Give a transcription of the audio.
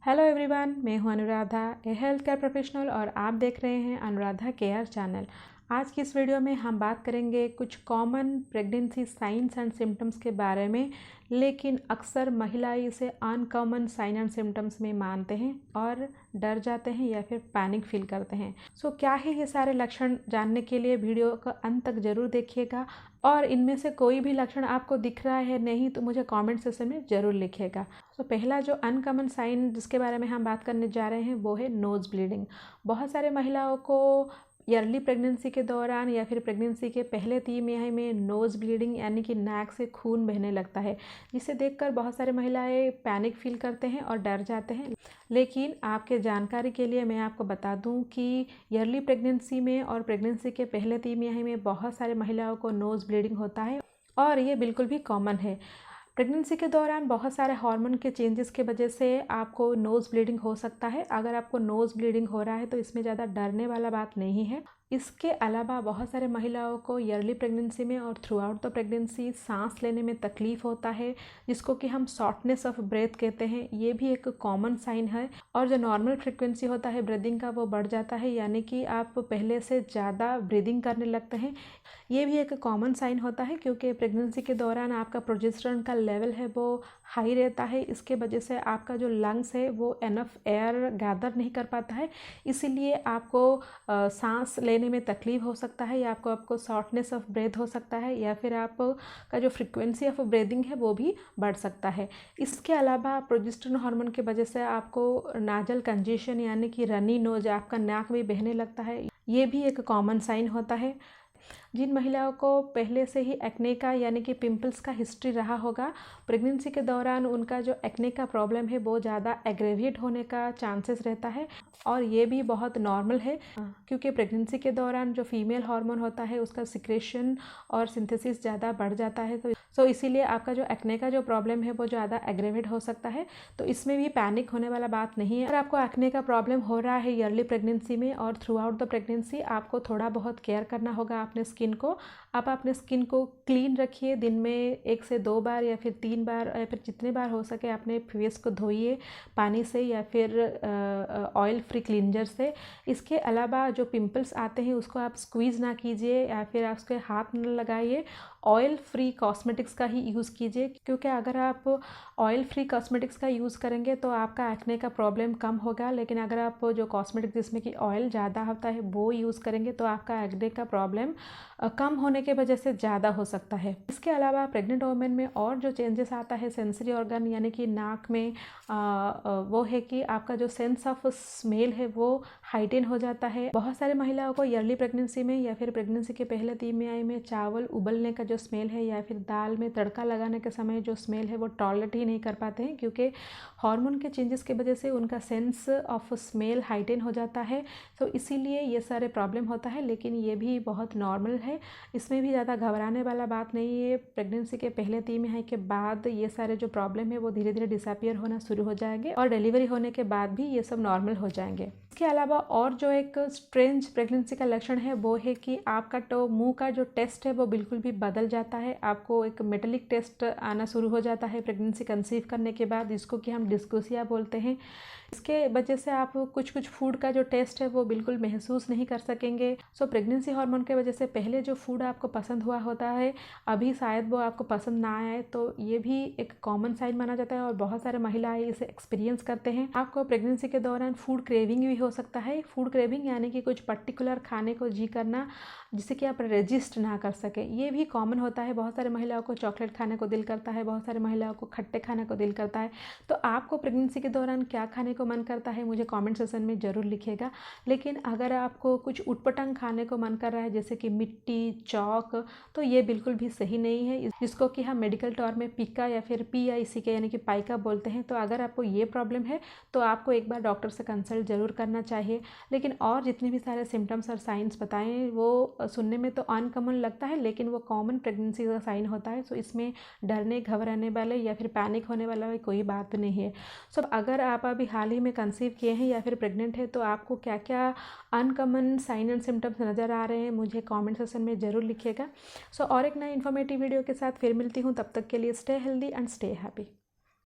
Hello everyone, मैं हूं अनुराधा, ए health care professional और आप देख रहे हैं अनुराधा केयर चैनल। आज की इस वीडियो में हम बात करेंगे कुछ common pregnancy science and symptoms के बारे में, लेकिन अक्सर महिलाएं इसे अनकॉमन साइन एंड सिम्टम्स में मानते हैं और डर जाते हैं या फिर पैनिक फील करते हैं। सो क्या है ये सारे लक्षण, जानने के लिए वीडियो का अंत तक ज़रूर देखिएगा और इनमें से कोई भी लक्षण आपको दिख रहा है नहीं तो मुझे कमेंट सेक्शन में ज़रूर लिखिएगा। तो पहला जो अनकॉमन साइन जिसके बारे में हम बात करने जा रहे हैं वो है नोज़ ब्लीडिंग। बहुत सारे महिलाओं को अर्ली प्रेगनेंसी के दौरान या फिर प्रेगनेंसी के पहले 3 महीने में नोज़ ब्लीडिंग यानी कि नाक से खून बहने लगता है, जिसे देखकर बहुत सारे महिलाएं पैनिक फील करते हैं और डर जाते हैं। लेकिन आपके जानकारी के लिए मैं आपको बता दूं कि अर्ली प्रेगनेंसी में और प्रेगनेंसी के पहले 3 महीने में बहुत सारे महिलाओं को नोज़ ब्लीडिंग होता है और ये बिल्कुल भी कॉमन है। प्रेगनेंसी के दौरान बहुत सारे हार्मोन के चेंजेस के वजह से आपको नोज़ ब्लीडिंग हो सकता है। अगर आपको नोज़ ब्लीडिंग हो रहा है तो इसमें ज़्यादा डरने वाला बात नहीं है। इसके अलावा बहुत सारे महिलाओं को अर्ली प्रेगनेंसी में और थ्रू आउट द प्रेगनेंसी सांस लेने में तकलीफ़ होता है, जिसको कि हम शॉर्टनेस ऑफ ब्रेथ कहते हैं। ये भी एक कॉमन साइन है और जो नॉर्मल फ्रिक्वेंसी होता है ब्रीदिंग का वो बढ़ जाता है, यानी कि आप पहले से ज़्यादा ब्रीदिंग करने लगते हैं। ये भी एक कॉमन साइन होता है क्योंकि प्रेगनेंसी के दौरान आपका प्रोजेस्टेरोन का लेवल है वो हाई रहता है। इसके वजह से आपका जो लंग्स है वो एनफ एयर गैदर नहीं कर पाता है, इसीलिए आपको सांस लेने में तकलीफ हो सकता है या आपको शॉर्टनेस ऑफ ब्रेथ हो सकता है या फिर आपका जो फ्रिक्वेंसी ऑफ ब्रीदिंग है वो भी बढ़ सकता है। इसके अलावा प्रोजेस्टेरोन हार्मोन की वजह से आपको नाजल कंजेशन यानी कि रनी नोज, आपका नाक भी बहने लगता है, ये भी एक कॉमन साइन होता है। जिन महिलाओं को पहले से ही एक्ने का यानी कि पिंपल्स का हिस्ट्री रहा होगा, प्रेगनेंसी के दौरान उनका जो एक्ने का प्रॉब्लम है वो ज़्यादा एग्रेवेट होने का चांसेस रहता है और ये भी बहुत नॉर्मल है क्योंकि प्रेगनेंसी के दौरान जो फीमेल हार्मोन होता है उसका सिक्रेशन और सिंथेसिस ज़्यादा बढ़ जाता है। तो इसीलिए आपका जो एक्ने का जो प्रॉब्लम है वो ज़्यादा एग्रेवेट हो सकता है। तो इसमें भी पैनिक होने वाला बात नहीं है। अगर आपको एक्ने का प्रॉब्लम हो रहा है अर्ली प्रेगनेंसी में और थ्रू आउट द प्रेगनेंसी, आपको थोड़ा बहुत केयर करना होगा अपने स्किन को। आप अपने स्किन को क्लीन रखिए, दिन में 1 से 2 बार या फिर 3 बार या फिर जितने बार हो सके अपने फेस को धोइए पानी से या फिर ऑयल फ्री क्लींजर से। इसके अलावा जो पिंपल्स आते हैं उसको आप स्क्वीज़ ना कीजिए या फिर आप उसके हाथ न लगाइए। ऑयल फ्री कॉस्मेटिक्स का ही यूज़ कीजिए, क्योंकि अगर आप ऑयल फ्री कॉस्मेटिक्स का यूज़ करेंगे तो आपका एक्ने का प्रॉब्लम कम होगा, लेकिन अगर आप जो कॉस्मेटिक्स जिसमें कि ऑयल ज़्यादा होता है वो यूज़ करेंगे तो आपका एक्ने का प्रॉब्लम कम होने के वजह से ज़्यादा हो सकता है। इसके अलावा प्रेग्नेंट वुमेन में और जो चेंजेस आता है सेंसरी ऑर्गन यानी कि नाक में, वो है कि आपका जो सेंस ऑफ स्मेल है वो हाइटेन हो जाता है। बहुत सारे महिलाओं को अर्ली प्रेगनेंसी में या फिर प्रेगनेंसी के पहले 3 महीने में चावल उबलने का जो स्मेल है या फिर दाल में तड़का लगाने के समय जो स्मेल है वो टॉलरेट ही नहीं कर पाते हैं, क्योंकि हार्मोन के चेंजेस की वजह से उनका सेंस ऑफ स्मेल हाइटेन हो जाता है। तो इसीलिए ये सारे प्रॉब्लम होता है, लेकिन ये भी बहुत नॉर्मल है। इसमें भी ज़्यादा घबराने वाला बात नहीं है। प्रेगनेंसी के पहले 3 महीने के बाद ये सारे जो प्रॉब्लम है वो धीरे धीरे डिसअपियर होना शुरू हो जाएंगे और डिलीवरी होने के बाद भी ये सब नॉर्मल हो जाएंगे। इसके अलावा और जो एक स्ट्रेंज प्रेगनेंसी का लक्षण है वो है कि आपका तो मुंह का जो टेस्ट है वो बिल्कुल भी बदल जाता है। आपको एक मेटेलिक टेस्ट आना शुरू हो जाता है प्रेगनेंसी कंसीव करने के बाद, जिसको कि हम डिस्कोसिया बोलते हैं। इसके वजह से आप कुछ फूड का जो टेस्ट है वो बिल्कुल महसूस नहीं कर सकेंगे। सो प्रेगनेंसी हार्मोन के वजह से पहले जो फूड आपको पसंद हुआ होता है अभी शायद वो आपको पसंद ना आए, तो ये भी एक कॉमन साइन माना जाता है और बहुत सारे महिलाएं इसे एक्सपीरियंस करते हैं। आपको प्रेगनेंसी के दौरान फूड क्रेविंग भी हो सकता है। फूड क्रेविंग यानी कि कुछ पर्टिकुलर खाने को जी करना जिससे कि आप रेजिस्ट ना कर सके, ये भी कॉमन होता है। बहुत सारे महिलाओं को चॉकलेट खाने को दिल करता है, बहुत सारे महिलाओं को खट्टे खाने को दिल करता है। तो आपको प्रेगनेंसी के दौरान क्या खाने को मन करता है मुझे कमेंट सेक्शन में ज़रूर लिखिएगा। लेकिन अगर आपको कुछ उटपटांग खाने को मन कर रहा है जैसे कि मिट्टी, चौक, तो ये बिल्कुल भी सही नहीं है, जिसको कि हम मेडिकल टर्म में पिका या फिर PICK यानी कि पाइका बोलते हैं। तो अगर आपको ये प्रॉब्लम है तो आपको एक बार डॉक्टर से कंसल्ट ज़रूर करना चाहिए। लेकिन और जितने भी सारे सिम्टम्स और साइंस बताएं वो सुनने में तो अनकॉमन लगता है, लेकिन वो कॉमन प्रेगनेंसी का साइन होता है। सो इसमें डरने घबराने वाले या फिर पैनिक होने वाला कोई बात नहीं है। सो अगर आप अभी हाल ही में कंसीव किए हैं या फिर प्रेग्नेंट है तो आपको क्या क्या अनकॉमन साइन एंड सिम्टम्स नज़र आ रहे हैं मुझे कमेंट सेक्शन में ज़रूर लिखिएगा। सो और एक नई इन्फॉर्मेटिव वीडियो के साथ फिर मिलती हूँ, तब तक के लिए stay healthy and stay happy.